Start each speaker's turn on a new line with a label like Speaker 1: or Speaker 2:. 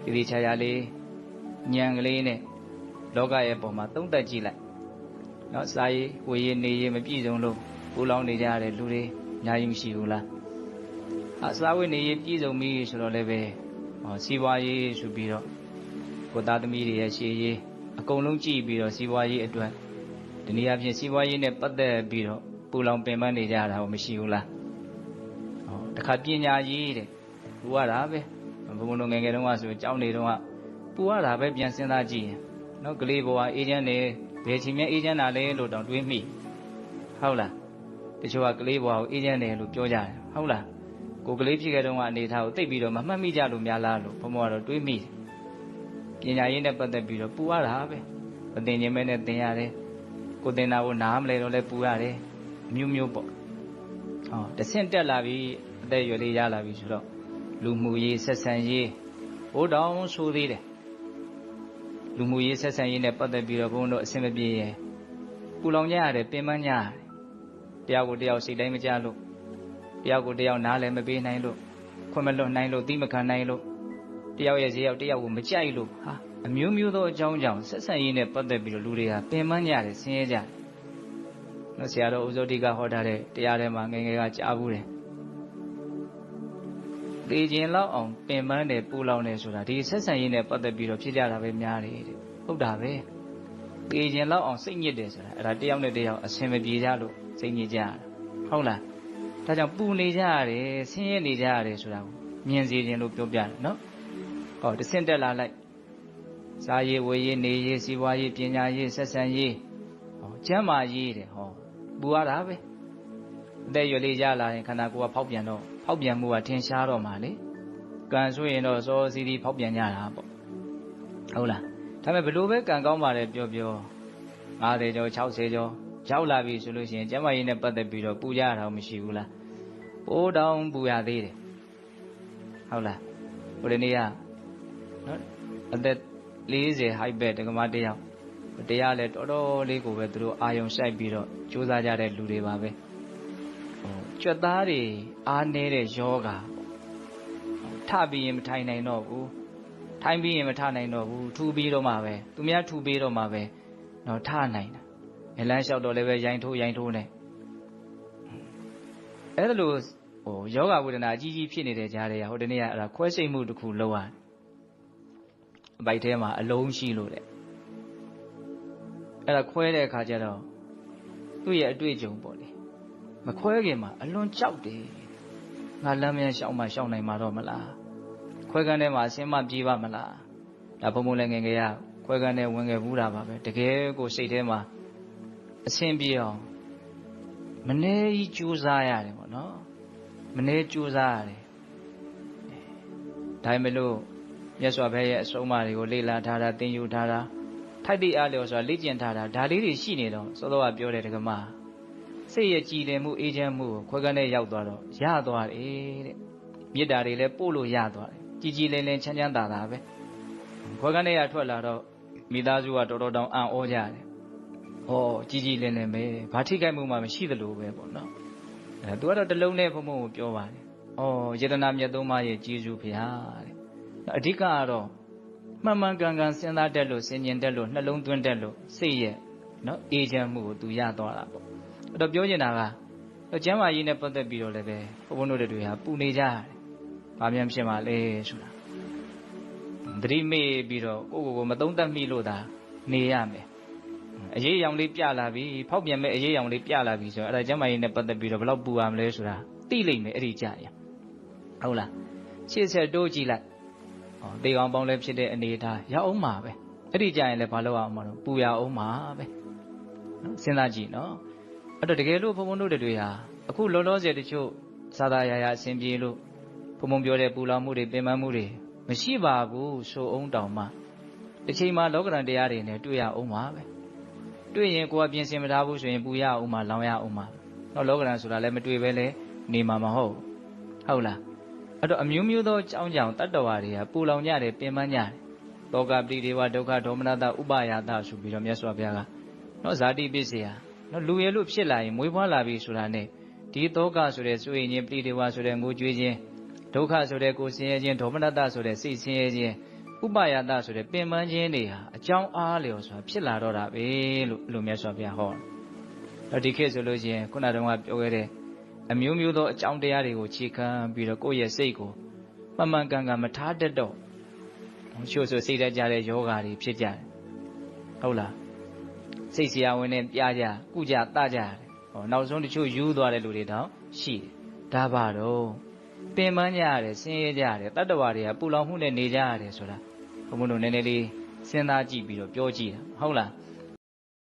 Speaker 1: ဒီချာရလေးညံကလေးနဲ့လောကရဲ့ပုံမှာသုံးသက်ကြည့်လိုက်နော်စာရေးဝေရေးနေရေးမပြည့်စုံလို့ပူလောင်နေကြတဲ့လူတွေအများကြီးမရှိဘူးလားအစာဝိနေရေးပြည့်စုံပြီဆိုတော့လည်းပဲစီးပွားရေးဆိုပြီးတော့ကိုသားသမီးတွေရဲ့ရှေ့ရေးအကုန်လုံးကြည့်ပြီးတော့စီးပွားရေးအတွက်ဒီနေ့အပြင်စီးပွားရေးနဲ့ပတ်သက်ပြီးတော့ပူလောင်ပင်ပန်းနေကြတာမရှိဘူးလားတခါပညာရေးတဲ့ပူရတာပဲဘုံဘုံတို့ငယ်ငယ်တုန်းကဆိုကြောင်းနေတုန်းကပူရတာပဲပြန်စဉ်းစားကြည့်ရင်နော်ကလေးဘဝအေးချမ်းနေဘယ်ချိန်မှအေးချမ်းတာလဲလို့တောင်တွေးမိဟုတ်လားတချို့ကကလေးဘဝကိုအေးချမ်းတယ်လို့ပြောကြတယ်ဟုတ်လားကိုကလေးဖြစ်ခဲ့တုန်းကအနေထားကိုသိပြီးတော့မမှတ်မိကြလို့များလားလို့ဘုံဘုံကတော့တွေးမိတယ်ပညာရေးနဲ့ပတ်သက်ပြီးတော့ပူရတာပဲမသိခြင်းမဲနဲ့သင်ရတယ်ကိုသင်တာကိုနားမလဲတော့လဲပူရတယ်မျိုးမျိုးပေါ့တဆင့်တက်လာပြီအသက်ရွယ်လေးရလာပြီဆိုတော့လူမှုရေးဆက်ဆံရေးဘိုးတောင်ဆိုသေးတယ်လူမှုရေးဆက်ဆံရေးနဲ့ပတ်သက်ပြီးတော့ဘုန်းတို့အဆင်မပြေရင်ပူလောင်ကြရတယ်ပင်ပန်းကြရတယ်တယောက်ကိုတယောက်စိတ်တိုင်းမကြလို့တယောက်ကိုတယောက်နားလည်းမပေးနိုင်လို့ခွင့်မလွတ်နိုင်လို့သိမခံနိုင်လို့တယောက်ရဲ့ဈေးရောက်တယောက်ကိုမကြိုက်လို့အမျိုးမျိုးသောအကြောင်းကြောင့်ဆက်ဆံရေးနဲ့ပတ်သက်ပြီးတော့လူတွေကပင်ပန်းကြတယ်ဆင်းရဲကြတယ်နော်ဆရာတော်ဦးဇောတိကဟောထားတဲ့တရားထဲမှာငယ်ငယ်ကကြားဘူးတယ်သိခြင်းလောက်အောင်ပင်ပန်းတယ်ပူလောင်တယ်ဆိုတာဒီဆက်ဆံရေးနဲ့ပတ်သက်ပြီးတော့ဖြစ်ကြတာပဲများတယ်တဲ့ဟုတ်တာပဲသိခြင်းလောက်အောင်စိတ်ညစ်တယ်ဆိုတာအဲ့ဒါတယောက်နဲ့တယောက်အဆင်မပြေကြလို့စိတ်ညစ်ကြရတာဟုတ်လားဒါကြောင့်ပူနေကြရတယ်ဆင်းရဲနေကြရတယ်ဆိုတာကိုမြင်စေခြင်းလို့ပြောပြတယ်နော်တဆင့်တက်လာလိုက်စားရေးဝေရေးနေရေးစီးပွားရေးပညာရေးဆက်ဆံရေးကျမ်းမာရေးတဲ့ပူရတာပဲအသက်ရွယ်လေးရလာရင်ခန္ဓာကိုယ်ကဖောက်ပြန်တော့ဖောက်ပြန်မှုကထင်ရှားတော့မှလေကံဆိုရင်တော့စောစီးစီးဖောက်ပြန်ကြတာပေါ့ဟုတ်လားဒါပေမဲ့ဘလို့ပဲကံကောင်းပါတယ်ပြော50ကျော်60ကျော်ရောက်လာပြီဆိုလို့ရှိရင်ကျမ်းမာရေးနဲ့ပတ်သက်ပြီးတော့ပူကြရတာမရှိဘူးလားပိုးတောင်ပူရသေးတယ်ဟုတ်လားဟိုဒီနေ့ကနော်အသက်40 height ပဲတက္ကမတယောက်တရားလဲတော်တော်လေးကိုပဲသူတို့အာယုံဆိုင်ပြီးတော့ကြိုးစားကြတဲ့လူတွေပါပဲကြွက်သားတွေအားနေတဲ့ယောဂါထပြီးရင်မထိုင်နိုင်တော့ဘူးထိုင်ပြီးရင်မထနိုင်တော့ဘူးထူပြီးတော့မှပဲသူများထူပြီးတော့မှပဲတော့ထနိုင်တာလမ်းလျှောက်တော့လည်းပဲရိုင်းထိုးနေအဲ့ဒါလို့ယောဂဝေဒနာအကြီးကြီးဖြစ်နေတဲ့ကြားတွေကဟိုတနေ့ကအဲ့ဒါခွဲစိတ်မှုတစ်ခုလုပ်ရတယ်အပိုက်ထဲမှာအလုံးရှိလို့တဲ့အဲ့ဒါခွဲတဲ့အခါကျတော့သူ့ရဲ့အတွေ့အကြုံပေါ့လေမခွဲခင်မှာအလွန်ကြောက်တယ်ငါလမ်းမရှောက်မှရှောက်နိုင်မှာတော့မလားခွဲကန်းထဲမှာအစင်းမပြေးပါမလားဒါဘုံဘုံလည်းငယ်ငယ်ရခွဲကန်းထဲဝင်ခဲ့ဘူးတာပါပဲတကယ်ကိုစိတ်ထဲမှာအစင်းပြေးအောင်မနေကြီးကြိုးစားရတယ်ပေါ့နော်မနေကြိုးစားရတယ်ဒါပေမဲ့လို့မြတ်စွာဘုရားရဲ့အဆုံးအမတွေကိုလေ့လာထားတာသင်ယူထားတာထိုက်တိအားလျော်စွာလေ့ကျင့်ထားတာဒါလေးတွေရှိနေတော့စောစောကပြောတဲ့ဓမ္မစိတ်ရဲ့ကြည်လင်မှုအေးချမ်းမှုကိုခွဲကန်းနဲ့ရောက်သွားတော့ရသွားတယ်တဲ့မေတ္တာတွေလည်းပို့လို့ရသွားတယ်ကြည်လင်ချမ်းသာပဲခွဲကန်းနဲ့ရထွက်လာတော့မိသားစုကတော်တော်တောင်အံ့ဩကြတယ်ကြည်လင်ပဲဘာထိခိုက်မှုမှမရှိသလိုပဲပေါ့နော်သူကတော့တလုံးနဲ့ဘုံဘုံကိုပြောပါတယ်ယတနာမြတ်သုံးပါးရဲ့ကျေးဇူးဖျားတဲ့အဓိကကတော့မှန်မှန်ကန်ကန်စဉ်းစားတတ်လို့ဆင်ခြင်တတ်လို့နှလုံးသွင်းတတ်လို့စိတ်ရဲ့နော်အေးချမ်းမှုကိုသူရသွားတာပေါ့အဲ့တော့ပြောချင်တာကကျမ်းမာရေးနဲ့ပတ်သက်ပြီးတော့လည်းပဲဘုန်းဘုန်းတို့တွေဟာပူနေကြရတယ်ဘာမှဖြစ်မှာလဲဆိုတာသတိမေ့ပြီးတော့ကိုမသုံးသပ်မိလို့သာနေရမယ်အရေးအယောင်လေးပြလာပြီဖောက်ပြန်မဲ့အရေးအယောင်လေးပြလာပြီဆိုတော့အဲ့ဒါကျမ်းမာရေးနဲ့ပတ်သက်ပြီးတော့ဘယ်လောက်ပူရမလဲဆိုတာသိလိမ့်မယ်အဲ့ဒီကြရင်ဟုတ်လားရှေ့ဆက်တိုးကြည့်လိုက်တေကောင်ပေါင်းလည်းဖြစ်တဲ့အနေအထားရအောင်မှာပဲအဲ့ဒီကြရင်လည်းဘာလို့အောင်မှာတော့ပူရအောင်မှာပဲနော်စဉ်းစားကြည့်နော်အဲ့တော့တကယ်လို့ဘုံဘုံတို့တွေဟာအခုလောလောဆယ်တချို့သာသာရာရာအစဉ်ပြေလို့ဘုံဘုံပြောတဲ့ပူလောင်မှုတွေပင်ပန်းမှုတွေမရှိပါဘူးဆိုအောင်တောင်မှတစ်ချိန်မှာလောကရန်တရားတွေနဲ့တွေ့ရအောင်ပါပဲတွေ့ရင်ကိုယ်ကပြင်ဆင်မထားဘူးဆိုရင်ပူရအောင်မှာလောင်ရအောင်မှာတော့လောကရန်ဆိုတာလည်းမတွေ့ပဲလေနေမှာမဟုတ်လားအဲ့တော့အမျိုးမျိုးသောအကြောင်းကြောင့်တတ္တဝါတွေကပူလောင်ကြတယ်ပင်ပန်းကြတယ်တောကပတိဒေဝဒုက္ခဒေါမနတဥပယာတဆိုပြီးတော့မြတ်စွာဘုရားကနော်ဇာတိပစ္စယနော်လူရည်လို့ဖြစ်လာရင်မွေးဖွားလာပြီဆိုတာနဲ့ဒီတောကဆိုတဲ့စွေရင်ပတိဒေဝဆိုတဲ့ငိုကြွေးခြင်းဒုက္ခဆိုတဲ့ကိုယ်ဆင်းရဲခြင်းဒေါမနတဆိုတဲ့စိတ်ဆင်းရဲခြင်း ဥပယတဆိုတဲ့ပင်ပန်းခြင်းတွေဟာအကြောင်းအားလျော်စွာဖြစ်လာတော့တာပဲလို့လူမြတ်စွာဘုရားဟောတယ်ဒီခေတ်ဆိုလို့ရှိရင်ခုနတုန်းကပြောခဲ့တဲ့အမျိုးမျိုးသောအကြောင်းတရားတွေကိုခြေခံပြီးတော့ကိုယ့်ရဲ့စိတ်ကိုမှန်မှန်ကန်ကန်မထားတတ်တော့ချို့ဆိုစိတ်ဓာတ်ကြတဲ့ယောဂါတွေဖြစ်ကြတယ်ဟုတ်လားစိတ်ဆရာဝန်နဲ့ပြကြကုကြတကြတယ်နောက်ဆုံးတချို့ယူသွားတဲ့လူတွေတောင်ရှိတယ်ဒါပါတော့ပင်ပန်းကြရတယ်ဆင်းရဲကြရတယ်တတ္တဝါတွေကပူလောင်မှုနဲ့နေကြရတယ်ဆိုတာဘုံဘုံတို့နည်းနည်းလေးစဉ်းစားကြည့်ပြီးတော့ပြောကြည့်တာဟုတ်လား